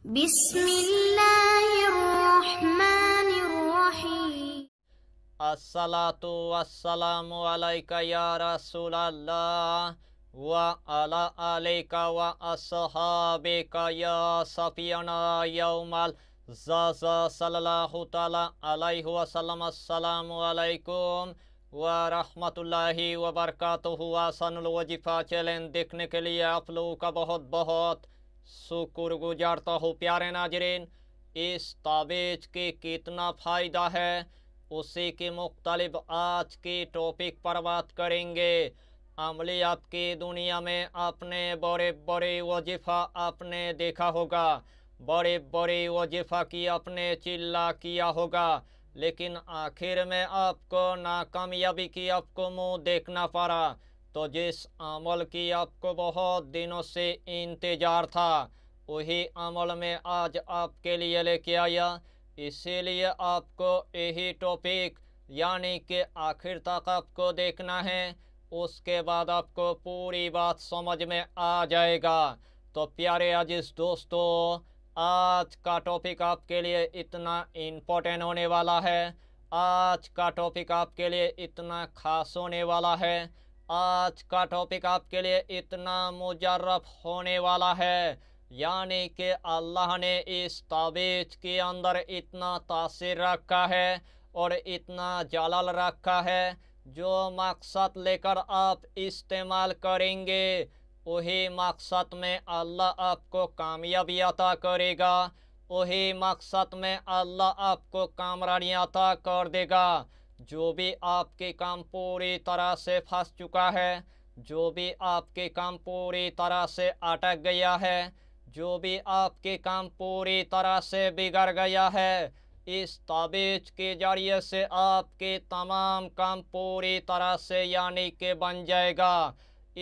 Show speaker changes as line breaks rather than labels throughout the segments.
बिस्मिल्लाहिर्रहमानिर्रहीम।
अस्सलातु वस्सलामु अलैका या रसूलल्लाह व अला अलैका व अस्हाबिका या सफियना यौमल ज़ज़ा सल्लल्लाहु तआला अलैहि वसल्लम। अस्सलामु अलैकुम व रहमतुल्लाहि व बरकातुहू। आसानुल वजीफ़ा चैलेंज देखने के लिए आप लोगों का बहुत बहुत शुक्र गुजारता हूँ। प्यारे नाज़रीन, इस ताबीज़ के कितना फ़ायदा है उसी के मुख्तलिफ आज की टॉपिक पर बात करेंगे। अमलियात की दुनिया में आपने बड़े बड़े वजीफ़ा आपने देखा होगा, बड़े बड़े वजीफ़ा की आपने चिल्ला किया होगा, लेकिन आखिर में आपको नाकामयाबी की आपको मुंह देखना पड़ा। तो जिस अमल की आपको बहुत दिनों से इंतज़ार था वही अमल में आज आपके लिए लेके आया। इसीलिए आपको यही टॉपिक यानी कि आखिर तक आपको देखना है, उसके बाद आपको पूरी बात समझ में आ जाएगा। तो प्यारे अजीज दोस्तों, आज का टॉपिक आपके लिए इतना इम्पोर्टेंट होने वाला है, आज का टॉपिक आपके लिए इतना खास होने वाला है, आज का टॉपिक आपके लिए इतना मुजर्रब होने वाला है, यानी कि अल्लाह ने इस ताबीज़ के अंदर इतना तासीर रखा है और इतना जलाल रखा है। जो मकसद लेकर आप इस्तेमाल करेंगे वही मकसद में अल्लाह आपको कामयाबी अता करेगा, वही मकसद में अल्लाह आपको कामयाबी अता कर देगा। जो भी आपके काम पूरी तरह से फंस चुका है, जो भी आपके काम पूरी तरह से अटक गया है, जो भी आपके काम पूरी तरह से बिगड़ गया है, इस ताबीज़ के जरिए से आपके तमाम काम पूरी तरह से यानी कि बन जाएगा।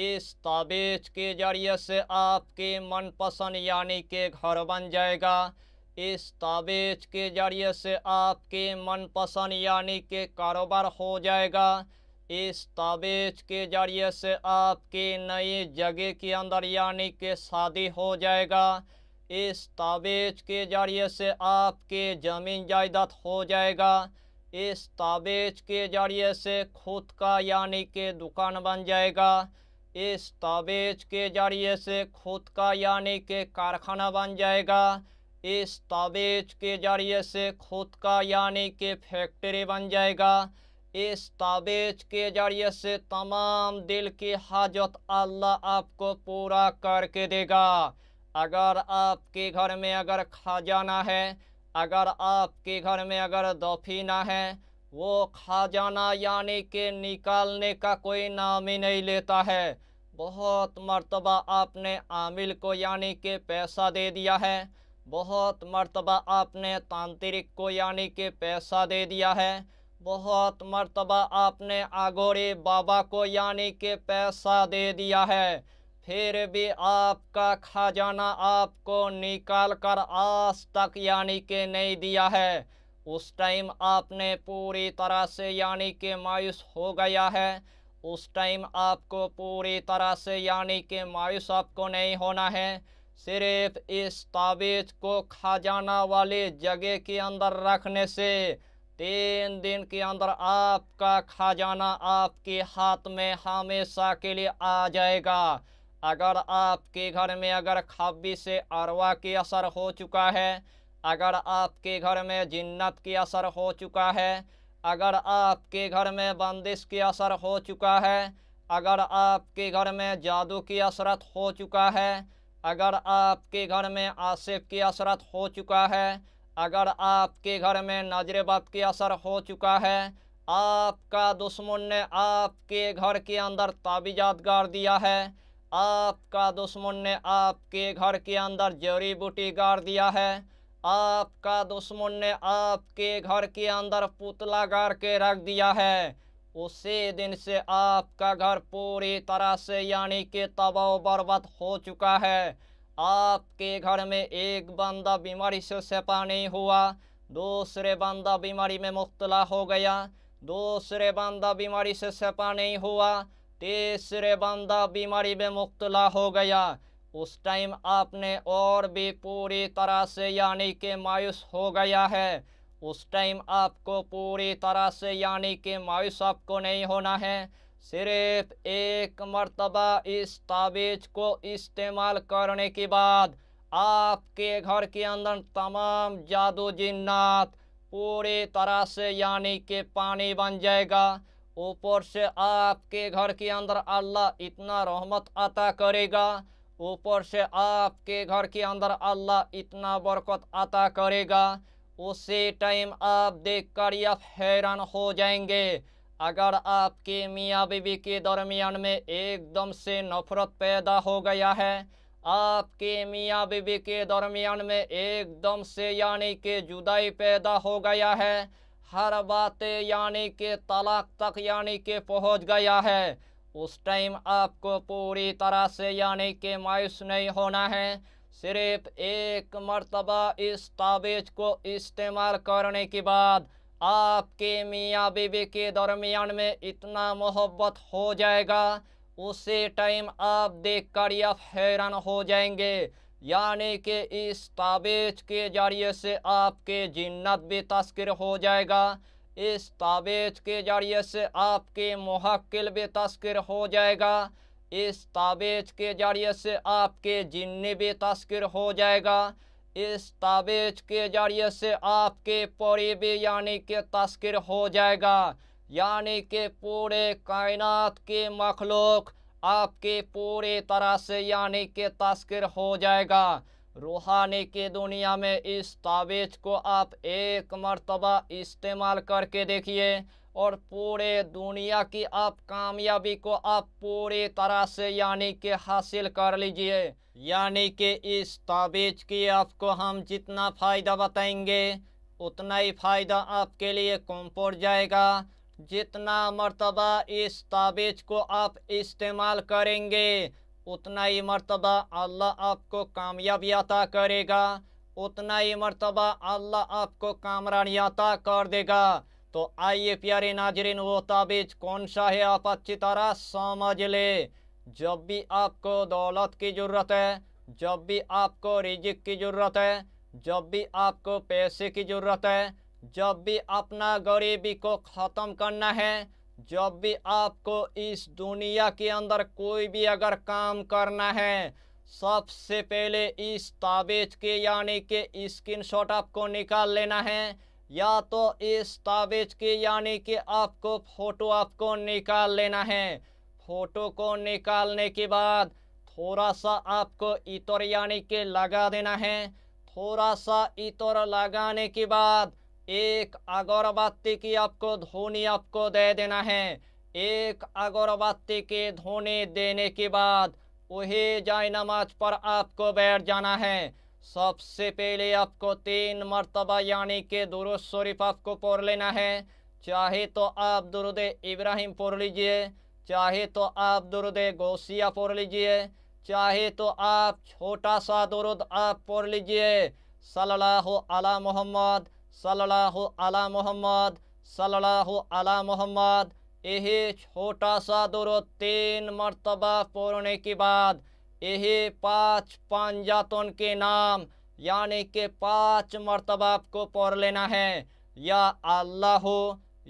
इस ताबीज़ के जरिए से आपके मनपसंद यानी कि घर बन जाएगा। इस ताबीज़ के जरिए से आपके मनपसंद यानी कि कारोबार हो जाएगा। इस ताबीज़ के जरिए से आपकी नई जगह के अंदर यानी कि शादी हो जाएगा। इस ताबीज़ के जरिए से आपके ज़मीन जायदाद हो जाएगा। इस ताबीज़ के जरिए से खुद का यानी कि दुकान बन जाएगा। इस ताबीज़ के जरिए से खुद का यानी कि कारखाना बन जाएगा। इस ताबीज़ के जरिए से खुद का यानी कि फैक्ट्री बन जाएगा। इस ताबीज़ के जरिए से तमाम दिल की हाजत अल्लाह आपको पूरा करके देगा। अगर आपके घर में अगर खजाना है, अगर आपके घर में अगर दफीना है, वो खजाना यानी कि निकालने का कोई नाम ही नहीं लेता है। बहुत मर्तबा आपने आमिल को यानी कि पैसा दे दिया है, बहुत मर्तबा आपने तांत्रिक को यानी कि पैसा दे दिया है, बहुत मर्तबा आपने आगोरी बाबा को यानी कि पैसा दे दिया है, फिर भी आपका खजाना आपको निकाल कर आज तक यानी कि नहीं दिया है। उस टाइम आपने पूरी तरह से यानी कि मायूस हो गया है। उस टाइम आपको पूरी तरह से यानी कि मायूस आपको नहीं होना है। सिर्फ इस ताबीज़ को खजाना वाली जगह के अंदर रखने से 3 दिन के अंदर आपका खजाना आपके हाथ में हमेशा के लिए आ जाएगा। अगर आपके घर में अगर खब्बी से अरवा की असर हो चुका है, अगर आपके घर में जिन्नत की असर हो चुका है, अगर आपके घर में बंदिश की असर हो चुका है, अगर आपके घर में जादू की असरत हो चुका है, अगर आपके घर में आसिफ की असरत हो चुका है, अगर आपके घर में नजरबद की असर हो चुका है, आपका दुश्मन ने आपके घर के अंदर ताबीज़ात गाड़ दिया है, आपका दुश्मन ने आपके घर के अंदर जड़ी बूटी गाड़ दिया है, आपका दुश्मन ने आपके घर के अंदर पुतला गाड़ के रख दिया है, उसी दिन से आपका घर पूरी तरह से यानी कि तबाह बर्बाद हो चुका है। आपके घर में एक बंदा बीमारी से शफा नहीं हुआ, दूसरे बंदा बीमारी में मुब्तला हो गया, दूसरे बंदा बीमारी से शफा नहीं हुआ, तीसरे बंदा बीमारी में मुब्तला हो गया। उस टाइम आपने और भी पूरी तरह से यानी कि मायूस हो गया है, उस टाइम आपको पूरी तरह से यानी कि मायूस आपको नहीं होना है। सिर्फ एक मर्तबा इस ताबीज़ को इस्तेमाल करने के बाद आपके घर के अंदर तमाम जादू जिन्नात पूरी तरह से यानी कि पानी बन जाएगा। ऊपर से आपके घर के अंदर अल्लाह इतना रहमत अता करेगा, ऊपर से आपके घर के अंदर अल्लाह इतना बरकत अता करेगा, उसी टाइम आप देखकर यह हैरान हो जाएंगे। अगर आपके मियाँ बीवी के दरमियान में एकदम से नफरत पैदा हो गया है, आपके मियाँ बीवी के दरमियान में एकदम से यानी कि जुदाई पैदा हो गया है, हर बातें यानी कि तलाक तक यानी कि पहुंच गया है, उस टाइम आपको पूरी तरह से यानी कि मायूस नहीं होना है। सिर्फ एक मर्तबा इस ताबीज़ को इस्तेमाल करने के बाद आपके मियाँ बीवी के दरमियान में इतना मोहब्बत हो जाएगा, उसी टाइम आप देखकर यह हैरान हो जाएंगे। यानी कि इस ताबीज़ के जरिए से आपके जिन्नत भी तस्किर हो जाएगा, इस ताबीज़ के जरिए से आपके मुहक्किल भी तस्किर हो जाएगा, इस ताबीज़ के जरिए से आपके जिन्नी भी तस्किर हो जाएगा, इस ताबीज़ के जरिए से आपके परी भी यानी कि तस्किर हो जाएगा। यानी कि पूरे कायनात के मखलूक आपके पूरी तरह से यानी कि तस्किर हो जाएगा। रूहानी की दुनिया में इस ताबीज़ को आप एक मर्तबा इस्तेमाल करके देखिए और पूरे दुनिया की आप कामयाबी को आप पूरी तरह से यानी कि हासिल कर लीजिए। यानी कि इस ताबीज़ की आपको हम जितना फ़ायदा बताएंगे उतना ही फ़ायदा आपके लिए कम पड़ जाएगा। जितना मर्तबा इस ताबीज़ को आप इस्तेमाल करेंगे उतना ही मर्तबा अल्लाह आपको कामयाबी अता करेगा, उतना ही मर्तबा अल्लाह आपको कामरानी अता कर देगा। तो आइए प्यारे नाजरीन, वो ताबीज़ कौन सा है आप अच्छी तरह समझ ले। जब भी आपको दौलत की ज़रूरत है, जब भी आपको रिज़्क़ की ज़रूरत है, जब भी आपको पैसे की ज़रूरत है, जब भी अपना गरीबी को ख़त्म करना है, जब भी आपको इस दुनिया के अंदर कोई भी अगर काम करना है, सबसे पहले इस ताबीज़ के यानी कि स्क्रीनशॉट आपको निकाल लेना है, या तो इस ताबीज़ की यानी कि आपको फ़ोटो आपको निकाल लेना है। फ़ोटो को निकालने के बाद थोड़ा सा आपको इत्र यानी कि लगा देना है। थोड़ा सा इत्र लगाने के बाद एक अगरबत्ती की आपको धुनी आपको दे देना है। एक अगरबत्ती की धुनी देने के बाद वही जाए नमाज पर आपको बैठ जाना है। सबसे पहले आपको 3 मरतबा यानी कि दुरूद शरीफ आपको पढ़ लेना है। चाहे तो आप दुरूद इब्राहिम पढ़ लीजिए, चाहे तो आप दुरूद गौसिया पढ़ लीजिए, चाहे तो आप छोटा सा दुरूद आप पढ़ लीजिए, सल्लल्लाहु अला मोहम्मद, सल्लल्लाहु अला मोहम्मद, सल्लल्लाहु अला मोहम्मद। यही छोटा सा दुरूद 3 मरतबा पढ़ने के बाद यही 5 पंजातन के नाम यानी कि 5 मरतबा आपको पढ़ लेना है। या अल्लाह,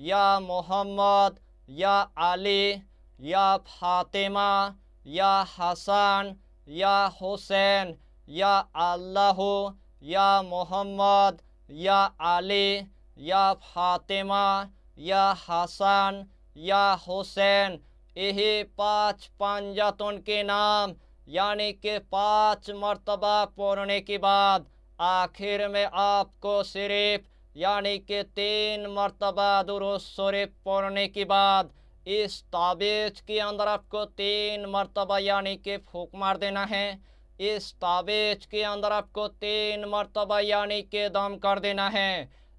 या मोहम्मद, या अली, या फातिमा, या हसन, या हुसैन, या अल्लाह, या मोहम्मद, या अली, या फातिमा, या हसन, या हुसैन। यही 5 पंजातन के नाम यानी कि 5 मरतबा पढ़ने के बाद आखिर में आपको सिर्फ यानी कि 3 मरतबा दुरूद शरीफ पढ़ने के बाद इस ताबीज़ के अंदर आपको 3 मरतबा यानी कि फूंक मार देना है। इस ताबीज़ के अंदर आपको 3 मरतबा यानी कि दम कर देना है।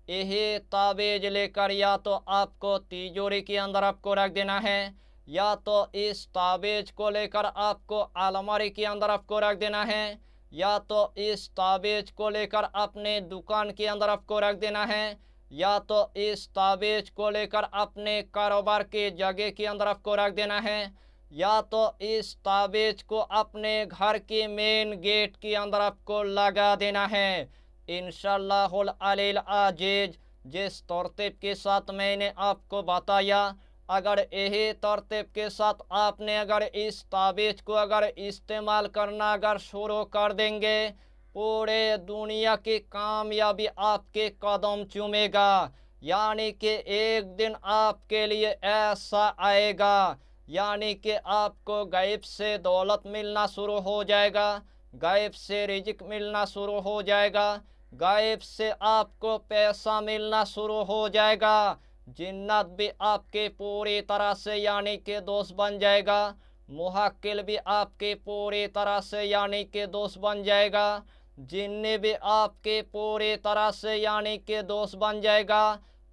यही ताबीज़ लेकर या तो आपको तिजोरी के अंदर आपको रख देना है, या तो इस ताबीज़ को लेकर आपको अलमारी के अंदर आपको रख देना है, या तो इस ताबीज़ को लेकर अपने दुकान के अंदर आपको रख देना है, या तो इस ताबीज़ को लेकर अपने कारोबार के जगह के अंदर आपको रख देना है, या तो इस ताबीज को अपने घर की मेन गेट के अंदर आपको लगा देना है। इंशाअल्लाहुल अलील अजीज जिस तरतीब के साथ मैंने आपको बताया, अगर यही तरतीब के साथ आपने अगर इस ताबीज को अगर इस्तेमाल करना अगर शुरू कर देंगे, पूरे दुनिया की कामयाबी आपके कदम चूमेगा। यानी कि एक दिन आपके लिए ऐसा आएगा, यानी कि आपको गैब से दौलत मिलना शुरू हो जाएगा, गैब से रिज़्क मिलना शुरू हो जाएगा, गैब से आपको पैसा मिलना शुरू हो जाएगा। जिन्नत भी आपके पूरी तरह से यानी कि दोस्त बन जाएगा, मुहक्किल भी आपके पूरी तरह से यानी कि दोस्त बन जाएगा, जिन्नी भी आपके पूरी तरह से यानी कि दोस्त बन जाएगा,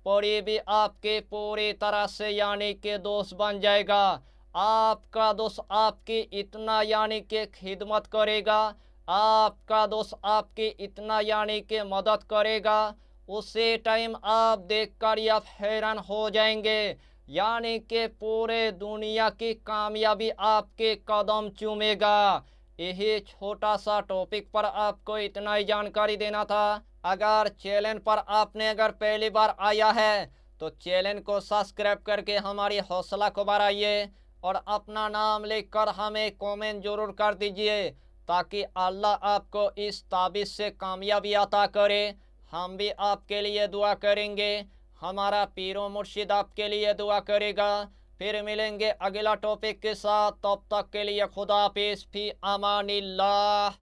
परी भी आपके पूरी तरह से यानी कि दोस्त बन जाएगा। आपका दोस्त आपकी इतना यानी कि खिदमत करेगा, आपका दोस्त आपकी इतना यानी कि मदद करेगा, उसी टाइम आप देखकर आप हैरान हो जाएंगे, यानी कि पूरे दुनिया की कामयाबी आपके कदम चूमेगा। यही छोटा सा टॉपिक पर आपको इतना ही जानकारी देना था। अगर चैनल पर आपने अगर पहली बार आया है तो चैनल को सब्सक्राइब करके हमारी हौसला को बढ़ाइए और अपना नाम लिखकर हमें कमेंट जरूर कर दीजिए, ताकि अल्लाह आपको इस ताबीज़ से कामयाबी अता करे। हम भी आपके लिए दुआ करेंगे, हमारा पीरो मुर्शिद आपके लिए दुआ करेगा। फिर मिलेंगे अगला टॉपिक के साथ, तब तक के लिए खुदा हाफिज़, फी अमानिल्लाह।